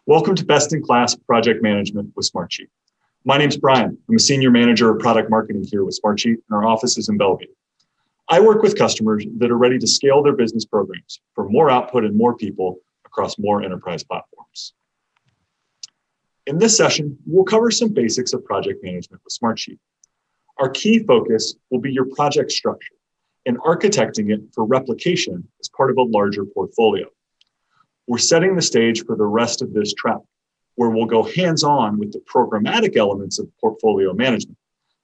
Welcome to Best in Class Project Management with Smartsheet. My name's Brian. I'm a Senior Manager of Product Marketing here with Smartsheet, and our office is in Bellevue. I work with customers that are ready to scale their business programs for more output and more people across more enterprise platforms. In this session, we'll cover some basics of project management with Smartsheet. Our key focus will be your project structure and architecting it for replication as part of a larger portfolio. We're setting the stage for the rest of this track, where we'll go hands-on with the programmatic elements of portfolio management,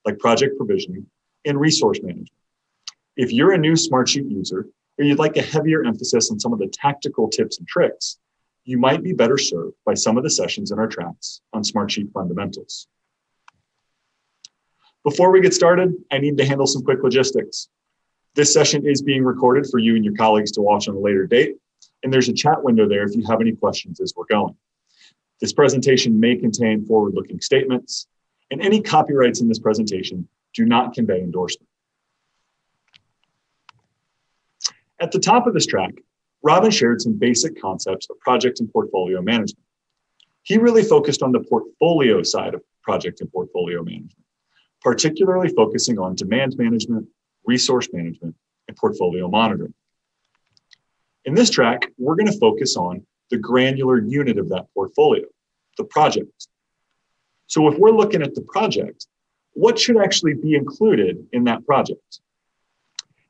like project provisioning and resource management. If you're a new Smartsheet user, or you'd like a heavier emphasis on some of the tactical tips and tricks, you might be better served by some of the sessions in our tracks on Smartsheet fundamentals. Before we get started, I need to handle some quick logistics. This session is being recorded for you and your colleagues to watch on a later date, and there's a chat window there if you have any questions as we're going. This presentation may contain forward-looking statements, and any copyrights in this presentation do not convey endorsement. At the top of this track, Robin shared some basic concepts of project and portfolio management. He really focused on the portfolio side of project and portfolio management, particularly focusing on demand management, resource management, and portfolio monitoring. In this track, we're going to focus on the granular unit of that portfolio, the project. So if we're looking at the project, what should actually be included in that project?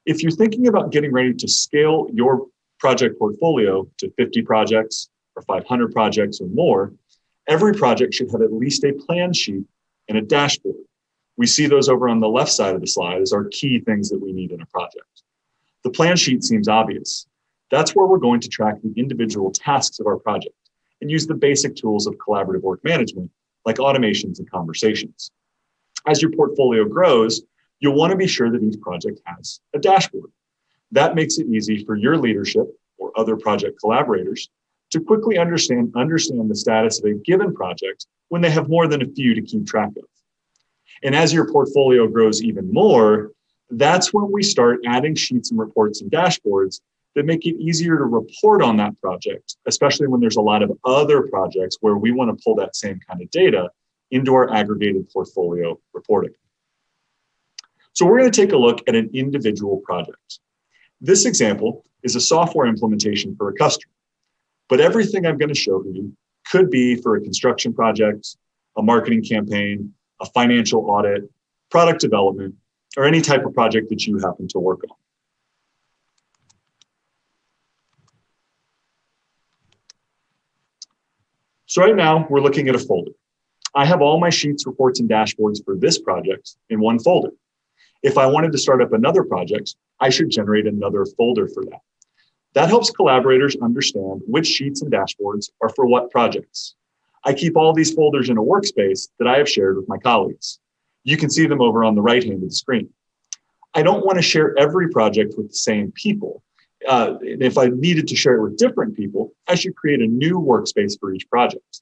If you're thinking about getting ready to scale your project portfolio to 50 projects or 500 projects or more, every project should have at least a plan sheet and a dashboard. We see those over on the left side of the slide as our key things that we need in a project. The plan sheet seems obvious. That's where we're going to track the individual tasks of our project and use the basic tools of collaborative work management, like automations and conversations. As your portfolio grows, you'll want to be sure that each project has a dashboard. That makes it easy for your leadership or other project collaborators to quickly understand the status of a given project when they have more than a few to keep track of. And as your portfolio grows even more, that's when we start adding sheets and reports and dashboards that make it easier to report on that project, especially when there's a lot of other projects where we want to pull that same kind of data into our aggregated portfolio reporting. So we're going to take a look at an individual project. This example is a software implementation for a customer, but everything I'm going to show you could be for a construction project, a marketing campaign, a financial audit, product development, or any type of project that you happen to work on. So right now, we're looking at a folder. I have all my sheets, reports, and dashboards for this project in one folder. If I wanted to start up another project, I should generate another folder for that. That helps collaborators understand which sheets and dashboards are for what projects. I keep all these folders in a workspace that I have shared with my colleagues. You can see them over on the right hand of the screen. I don't want to share every project with the same people. If I needed to share it with different people, I should create a new workspace for each project.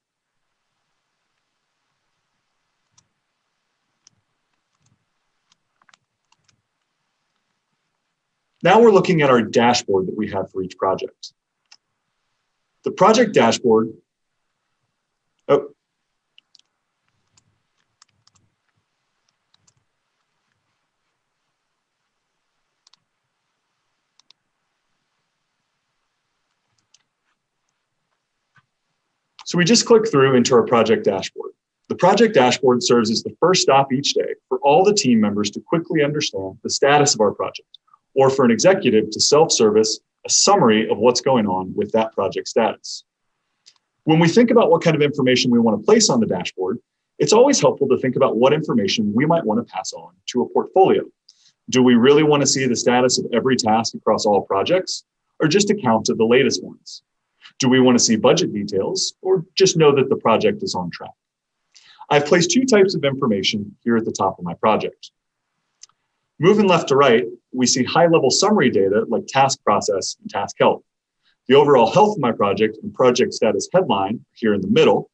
Now we're looking at our dashboard that we have for each project. The project dashboard, So we just click through into our project dashboard. The project dashboard serves as the first stop each day for all the team members to quickly understand the status of our project, or for an executive to self-service a summary of what's going on with that project status. When we think about what kind of information we want to place on the dashboard, it's always helpful to think about what information we might want to pass on to a portfolio. Do we really want to see the status of every task across all projects, or just a count of the latest ones? Do we want to see budget details, or just know that the project is on track? I've placed two types of information here at the top of my project. Moving left to right, we see high-level summary data like task process and task health. The overall health of my project and project status headline here in the middle.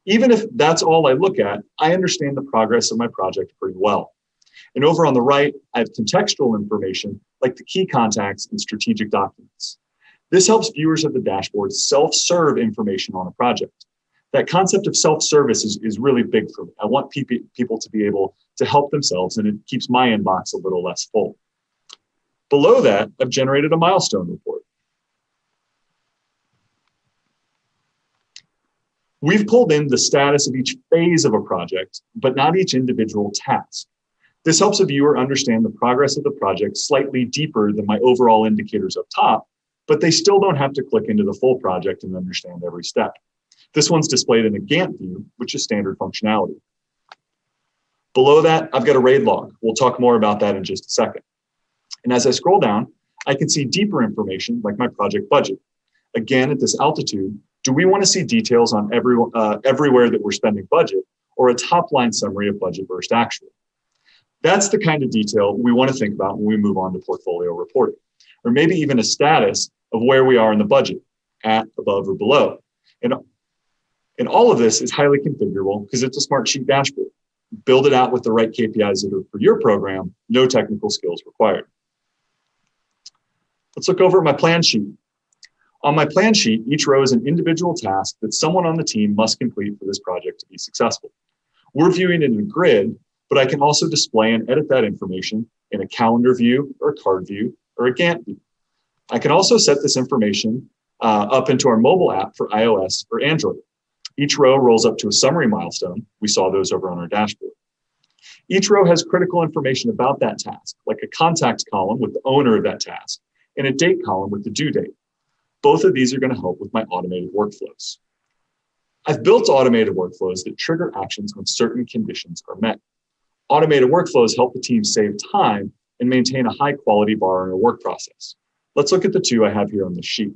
Even if that's all I look at, I understand the progress of my project pretty well. And over on the right, I have contextual information like the key contacts and strategic documents. This helps viewers of the dashboard self-serve information on a project. That concept of self-service is really big for me. I want people to be able to help themselves, and it keeps my inbox a little less full. Below that, I've generated a milestone report. We've pulled in the status of each phase of a project, but not each individual task. This helps a viewer understand the progress of the project slightly deeper than my overall indicators up top, but they still don't have to click into the full project and understand every step. This one's displayed in a Gantt view, which is standard functionality. Below that, I've got a RAID log. We'll talk more about that in just a second. And as I scroll down, I can see deeper information like my project budget. Again, at this altitude, do we want to see details on everywhere that we're spending budget, or a top-line summary of budget versus actual? That's the kind of detail we want to think about when we move on to portfolio reporting, or maybe even a status of where we are in the budget, at, above, or below. And all of this is highly configurable because it's a Smartsheet dashboard. Build it out with the right KPIs that are for your program, no technical skills required. Let's look over at my plan sheet. On my plan sheet, each row is an individual task that someone on the team must complete for this project to be successful. We're viewing it in a grid, but I can also display and edit that information in a calendar view or a card view or a Gantt view. I can also set this information up into our mobile app for iOS or Android. Each row rolls up to a summary milestone. We saw those over on our dashboard. Each row has critical information about that task, like a contacts column with the owner of that task and a date column with the due date. Both of these are going to help with my automated workflows. I've built automated workflows that trigger actions when certain conditions are met. Automated workflows help the team save time and maintain a high quality bar in our work process. Let's look at the two I have here on the sheet.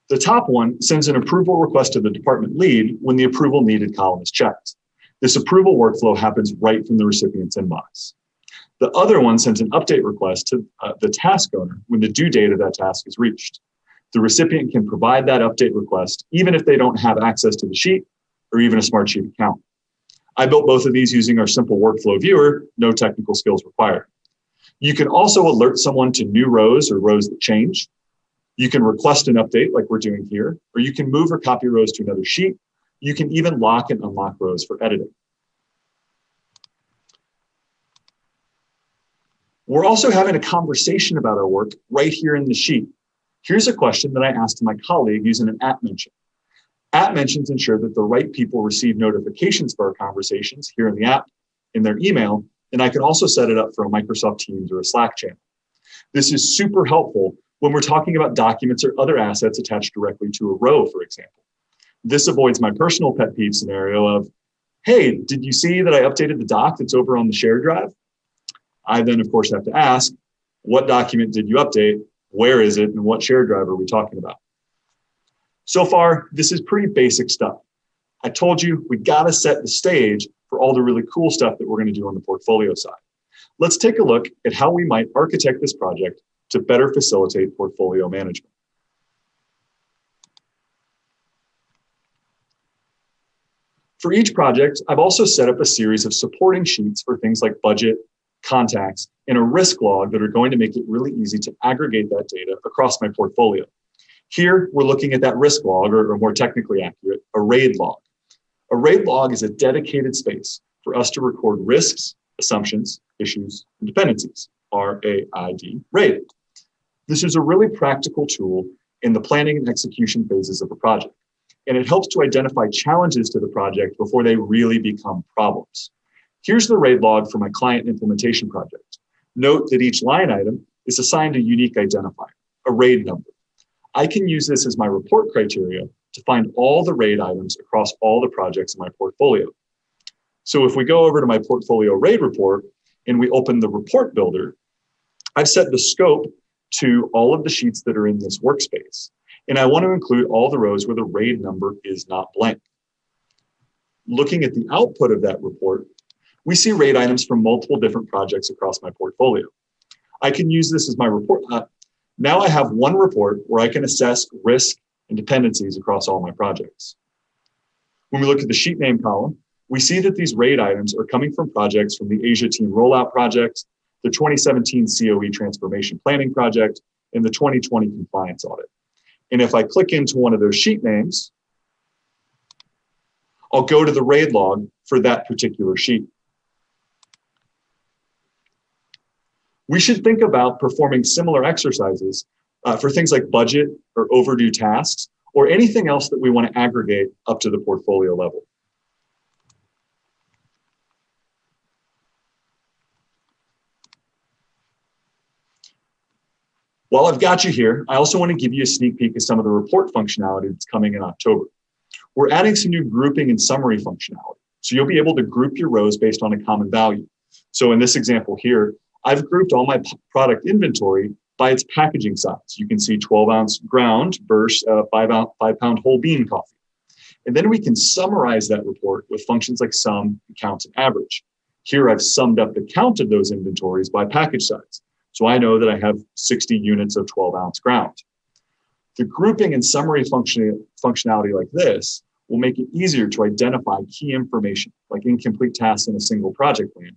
The top one sends an approval request to the department lead when the approval needed column is checked. This approval workflow happens right from the recipient's inbox. The other one sends an update request to the task owner when the due date of that task is reached. The recipient can provide that update request even if they don't have access to the sheet or even a Smartsheet account. I built both of these using our simple workflow viewer, no technical skills required. You can also alert someone to new rows or rows that change. You can request an update like we're doing here, or you can move or copy rows to another sheet. You can even lock and unlock rows for editing. We're also having a conversation about our work right here in the sheet. Here's a question that I asked my colleague using an app mention. App mentions ensure that the right people receive notifications for our conversations here in the app, in their email, and I can also set it up for a Microsoft Teams or a Slack channel. This is super helpful when we're talking about documents or other assets attached directly to a row, for example. This avoids my personal pet peeve scenario of, hey, did you see that I updated the doc that's over on the shared drive? I then, of course, have to ask, what document did you update? Where is it? And what shared drive are we talking about? So far, this is pretty basic stuff. I told you we got to set the stage for all the really cool stuff that we're going to do on the portfolio side. Let's take a look at how we might architect this project to better facilitate portfolio management. For each project, I've also set up a series of supporting sheets for things like budget, contacts, and a risk log that are going to make it really easy to aggregate that data across my portfolio. Here, we're looking at that risk log, or more technically accurate, a RAID log. A RAID log is a dedicated space for us to record risks, assumptions, issues, and dependencies, R-A-I-D, RAID. This is a really practical tool in the planning and execution phases of a project, and it helps to identify challenges to the project before they really become problems. Here's the RAID log for my client implementation project. Note that each line item is assigned a unique identifier, a RAID number. I can use this as my report criteria to find all the RAID items across all the projects in my portfolio. So if we go over to my portfolio RAID report and we open the report builder, I've set the scope to all of the sheets that are in this workspace. And I want to include all the rows where the RAID number is not blank. Looking at the output of that report, we see RAID items from multiple different projects across my portfolio. I can use this as my report. Now I have one report where I can assess risk and dependencies across all my projects. When we look at the sheet name column, we see that these RAID items are coming from projects from the Asia Team Rollout Project, the 2017 COE Transformation Planning Project, and the 2020 Compliance Audit. And if I click into one of those sheet names, I'll go to the RAID log for that particular sheet. We should think about performing similar exercises for things like budget or overdue tasks, or anything else that we want to aggregate up to the portfolio level. While I've got you here, I also want to give you a sneak peek of some of the report functionality that's coming in October. We're adding some new grouping and summary functionality. So you'll be able to group your rows based on a common value. So in this example here, I've grouped all my product inventory by its packaging size. You can see 12-ounce ground versus 5-pound whole bean coffee. And then we can summarize that report with functions like sum, count, and average. Here I've summed up the count of those inventories by package size. So I know that I have 60 units of 12-ounce ground. The grouping and summary functionality like this will make it easier to identify key information, like incomplete tasks in a single project plan,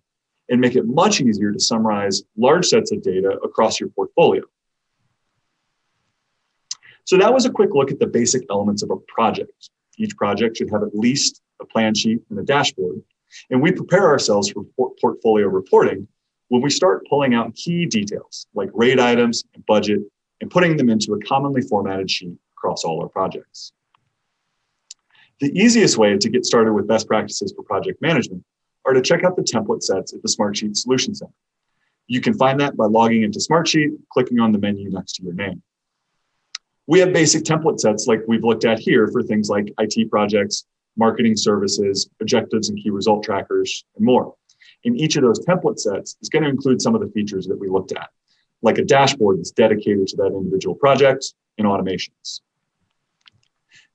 and make it much easier to summarize large sets of data across your portfolio. So that was a quick look at the basic elements of a project. Each project should have at least a plan sheet and a dashboard. And we prepare ourselves for portfolio reporting when we start pulling out key details like RAID items and budget and putting them into a commonly formatted sheet across all our projects. The easiest way to get started with best practices for project management are to check out the template sets at the Smartsheet Solution Center. You can find that by logging into Smartsheet, clicking on the menu next to your name. We have basic template sets like we've looked at here for things like IT projects, marketing services, objectives and key result trackers, and more. And each of those template sets is going to include some of the features that we looked at, like a dashboard that's dedicated to that individual project and automations.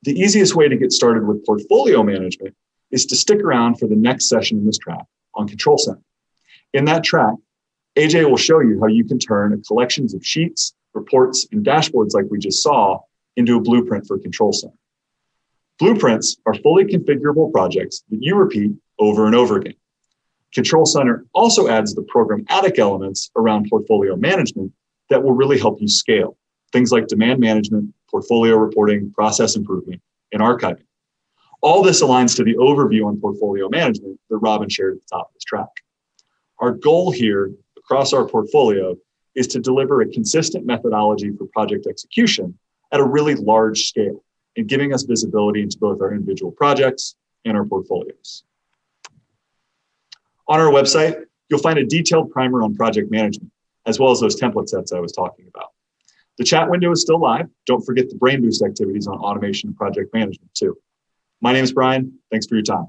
The easiest way to get started with portfolio management is to stick around for the next session in this track on Control Center. In that track, AJ will show you how you can turn a collections of sheets, reports, and dashboards like we just saw into a blueprint for Control Center. Blueprints are fully configurable projects that you repeat over and over again. Control Center also adds the programmatic elements around portfolio management that will really help you scale. Things like demand management, portfolio reporting, process improvement, and archiving. All this aligns to the overview on portfolio management that Robin shared at the top of this track. Our goal here across our portfolio is to deliver a consistent methodology for project execution at a really large scale and giving us visibility into both our individual projects and our portfolios. On our website, you'll find a detailed primer on project management, as well as those template sets I was talking about. The chat window is still live. Don't forget the Brain Boost activities on automation and project management too. My name is Brian. Thanks for your time.